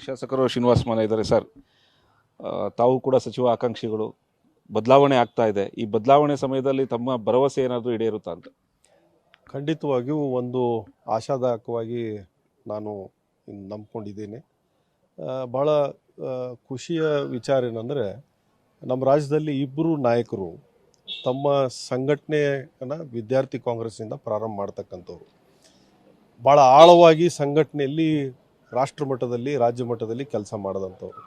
ಶಾಸಕರು ಶ್ರೀನಿವಾಸ್ ಮಾನ ಇದ್ದಾರೆ ಸರ್. ತಾವು ಕೂಡ ಸಚಿವ ಆಕಾಂಕ್ಷಿಗಳು, ಬದಲಾವಣೆ ಆಗ್ತಾ ಇದೆ. ಈ ಬದಲಾವಣೆ ಸಮಯದಲ್ಲಿ ತಮ್ಮ ಭರವಸೆ ಏನಾದರೂ ಈಡೇರುತ್ತಾ ಅಂತ? ಖಂಡಿತವಾಗಿಯೂ ಒಂದು ಆಶಾದಾಯಕವಾಗಿ ನಾನು ನಂಬ್ಕೊಂಡಿದ್ದೀನಿ. ಭಾಳ ಖುಷಿಯ ವಿಚಾರ ಏನಂದರೆ, ನಮ್ಮ ರಾಜ್ಯದಲ್ಲಿ ಇಬ್ಬರು ನಾಯಕರು ತಮ್ಮ ಸಂಘಟನೆಯನ್ನು ವಿದ್ಯಾರ್ಥಿ ಕಾಂಗ್ರೆಸ್ನಿಂದ ಪ್ರಾರಂಭ ಮಾಡ್ತಕ್ಕಂಥವ್ರು. ಭಾಳ ಆಳವಾಗಿ ಸಂಘಟನೆಯಲ್ಲಿ ರಾಷ್ಟ್ರ ಮಟ್ಟದಲ್ಲಿ, ರಾಜ್ಯ ಮಟ್ಟದಲ್ಲಿ ಕೆಲಸ ಮಾಡಿದಂಥವ್ರು.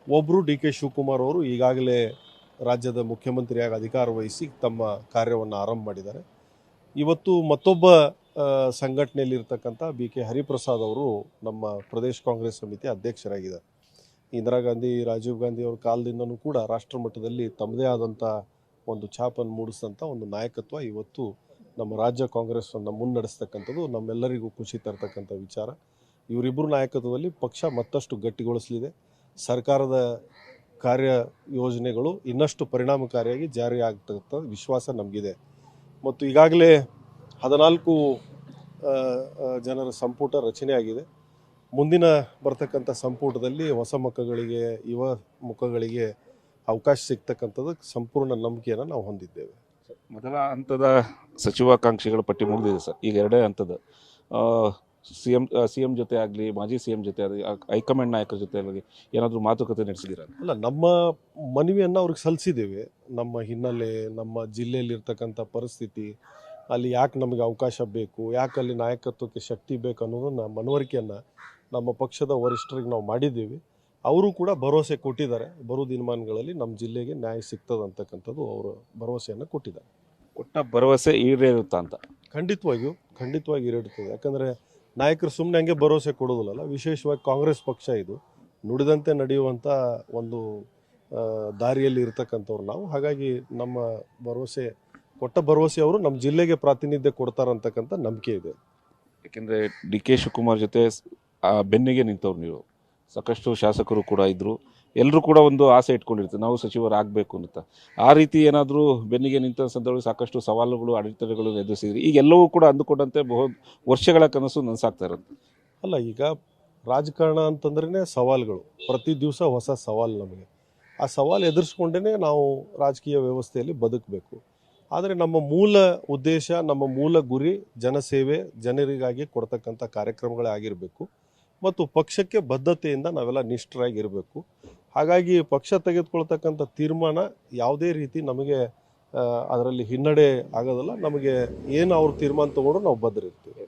ಒಬ್ಬರು ಡಿ ಕೆ ಶಿವಕುಮಾರ್ ಅವರು ಈಗಾಗಲೇ ರಾಜ್ಯದ ಮುಖ್ಯಮಂತ್ರಿಯಾಗಿ ಅಧಿಕಾರ ವಹಿಸಿ ತಮ್ಮ ಕಾರ್ಯವನ್ನು ಆರಂಭ ಮಾಡಿದ್ದಾರೆ. ಇವತ್ತು ಮತ್ತೊಬ್ಬ ಸಂಘಟನೆಯಲ್ಲಿರ್ತಕ್ಕಂಥ ಬಿ ಕೆ ಹರಿಪ್ರಸಾದ್ ಅವರು ನಮ್ಮ ಪ್ರದೇಶ ಕಾಂಗ್ರೆಸ್ ಸಮಿತಿ ಅಧ್ಯಕ್ಷರಾಗಿದ್ದಾರೆ. ಇಂದಿರಾ ಗಾಂಧಿ, ರಾಜೀವ್ ಗಾಂಧಿ ಅವರ ಕಾಲದಿಂದನೂ ಕೂಡ ರಾಷ್ಟ್ರ ಮಟ್ಟದಲ್ಲಿ ತಮ್ಮದೇ ಆದಂಥ ಒಂದು ಛಾಪನ್ನು ಮೂಡಿಸಿದಂಥ ಒಂದು ನಾಯಕತ್ವ ಇವತ್ತು ನಮ್ಮ ರಾಜ್ಯ ಕಾಂಗ್ರೆಸ್ಸನ್ನು ಮುನ್ನಡೆಸ್ತಕ್ಕಂಥದ್ದು ನಮ್ಮೆಲ್ಲರಿಗೂ ಖುಷಿ ತರ್ತಕ್ಕಂಥ ವಿಚಾರ. ಇವರಿಬ್ಬರು ನಾಯಕತ್ವದಲ್ಲಿ ಪಕ್ಷ ಮತ್ತಷ್ಟು ಗಟ್ಟಿಗೊಳಿಸಲಿದೆ. ಸರ್ಕಾರದ ಕಾರ್ಯ ಯೋಜನೆಗಳು ಇನ್ನಷ್ಟು ಪರಿಣಾಮಕಾರಿಯಾಗಿ ಜಾರಿ ಆಗ್ತಕ್ಕಂಥ ವಿಶ್ವಾಸ ನಮಗಿದೆ. ಮತ್ತು ಈಗಾಗಲೇ 14 ಜನರ ಸಂಪುಟ ರಚನೆ ಆಗಿದೆ. ಮುಂದಿನ ಬರ್ತಕ್ಕಂಥ ಸಂಪುಟದಲ್ಲಿ ಹೊಸ ಮುಖಗಳಿಗೆ, ಯುವ ಮುಖಗಳಿಗೆ ಅವಕಾಶ ಸಿಗ್ತಕ್ಕಂಥದ್ದು ಸಂಪೂರ್ಣ ನಂಬಿಕೆಯನ್ನು ನಾವು ಹೊಂದಿದ್ದೇವೆ. ಮೊದಲ ಹಂತದ ಸಚಿವಾಕಾಂಕ್ಷಿಗಳ ಪಟ್ಟಿ ಮುಗಿದಿದೆ ಸರ್. ಈಗ ಎರಡೇ ಹಂತದ ಸಿ ಎಂ ಜೊತೆ ಆಗಲಿ, ಮಾಜಿ ಸಿ ಎಂ ಜೊತೆ ಆಗಲಿ, ಹೈಕಮಾಂಡ್ ನಾಯಕರ ಜೊತೆ ಆಗಲಿ ಏನಾದರೂ ಮಾತುಕತೆ ನಡೆಸಿದ್ದೀರಾ? ಅಲ್ಲ, ನಮ್ಮ ಮನವಿಯನ್ನು ಅವ್ರಿಗೆ ಸಲ್ಲಿಸಿದ್ದೇವೆ. ನಮ್ಮ ಹಿನ್ನೆಲೆ, ನಮ್ಮ ಜಿಲ್ಲೆಯಲ್ಲಿರ್ತಕ್ಕಂಥ ಪರಿಸ್ಥಿತಿ, ಅಲ್ಲಿ ಯಾಕೆ ನಮಗೆ ಅವಕಾಶ ಬೇಕು, ಯಾಕೆ ಅಲ್ಲಿ ನಾಯಕತ್ವಕ್ಕೆ ಶಕ್ತಿ ಬೇಕು ಅನ್ನೋದನ್ನು ಮನವರಿಕೆಯನ್ನು ನಮ್ಮ ಪಕ್ಷದ ವರಿಷ್ಠರಿಗೆ ನಾವು ಮಾಡಿದ್ದೀವಿ. ಅವರು ಕೂಡ ಭರವಸೆ ಕೊಟ್ಟಿದ್ದಾರೆ. ಬರೋ ದಿನಮಾನಗಳಲ್ಲಿ ನಮ್ಮ ಜಿಲ್ಲೆಗೆ ನ್ಯಾಯ ಸಿಗ್ತದಂತಕ್ಕಂಥದ್ದು ಅವರು ಭರವಸೆಯನ್ನು ಕೊಟ್ಟಿದ್ದಾರೆ. ಕೊಟ್ಟ ಭರವಸೆ ಈಡೇರುತ್ತಾ ಅಂತ? ಖಂಡಿತವಾಗಿ ಈಡೇರುತ್ತದೆ. ಯಾಕಂದರೆ ನಾಯಕರು ಸುಮ್ಮನೆ ಹಂಗೆ ಭರವಸೆ ಕೊಡೋದಿಲ್ಲಲ್ಲ. ವಿಶೇಷವಾಗಿ ಕಾಂಗ್ರೆಸ್ ಪಕ್ಷ ಇದು ನುಡಿದಂತೆ ನಡೆಯುವಂಥ ಒಂದು ದಾರಿಯಲ್ಲಿ ಇರ್ತಕ್ಕಂಥವ್ರು ನಾವು. ಹಾಗಾಗಿ ನಮ್ಮ ಕೊಟ್ಟ ಭರವಸೆ ಅವರು ನಮ್ಮ ಜಿಲ್ಲೆಗೆ ಪ್ರಾತಿನಿಧ್ಯ ಕೊಡ್ತಾರಂತಕ್ಕಂಥ ನಂಬಿಕೆ ಇದೆ. ಯಾಕೆಂದರೆ ಡಿ ಕೆ ಶಿವಕುಮಾರ್ ಜೊತೆ ಬೆನ್ನಿಗೆ ನಿಂತವ್ರು ನೀವು. ಸಾಕಷ್ಟು ಶಾಸಕರು ಕೂಡ ಇದ್ದರು. ಎಲ್ಲರೂ ಕೂಡ ಒಂದು ಆಸೆ ಇಟ್ಕೊಂಡಿರ್ತಾರೆ, ನಾವು ಸಚಿವರಾಗಬೇಕು ಅಂತ. ಆ ರೀತಿ ಏನಾದರೂ ಬೆನ್ನಿಗೆ ನಿಂತ ಸಂದರ್ಭದಲ್ಲಿ ಸಾಕಷ್ಟು ಸವಾಲುಗಳು, ಅಡೆತಡೆಗಳು ಎದುರಿಸಿದ್ರಿ. ಈಗ ಎಲ್ಲವೂ ಕೂಡ ಅಂದುಕೊಂಡಂತೆ ವರ್ಷಗಳ ಕನಸು ನನಸಾಗ್ತಾ ಇರುತ್ತೆ. ಅಲ್ಲ, ಈಗ ರಾಜಕಾರಣ ಅಂತಂದ್ರೇ ಸವಾಲುಗಳು. ಪ್ರತಿ ದಿವಸ ಹೊಸ ಸವಾಲು ನಮಗೆ. ಆ ಸವಾಲು ಎದುರಿಸ್ಕೊಂಡೇ ನಾವು ರಾಜಕೀಯ ವ್ಯವಸ್ಥೆಯಲ್ಲಿ ಬದುಕಬೇಕು. ಆದರೆ ನಮ್ಮ ಮೂಲ ಉದ್ದೇಶ, ನಮ್ಮ ಮೂಲ ಗುರಿ ಜನಸೇವೆ, ಜನರಿಗಾಗಿ ಕೊಡ್ತಕ್ಕಂಥ ಕಾರ್ಯಕ್ರಮಗಳೇ ಆಗಿರಬೇಕು. ಮತ್ತು ಪಕ್ಷಕ್ಕೆ ಬದ್ಧತೆಯಿಂದ ನಾವೆಲ್ಲ ನಿಷ್ಠರಾಗಿರಬೇಕು. ಹಾಗಾಗಿ ಪಕ್ಷ ತೆಗೆದುಕೊಳ್ತಕ್ಕಂಥ ತೀರ್ಮಾನ ಯಾವುದೇ ರೀತಿ ನಮಗೆ ಅದರಲ್ಲಿ ಹಿನ್ನಡೆ ಆಗೋದಿಲ್ಲ. ನಮಗೆ ಏನು ಅವ್ರ ತೀರ್ಮಾನ ತೊಗೊಂಡ್ರು ನಾವು ಬದ್ಧರಿರ್ತೀವಿ.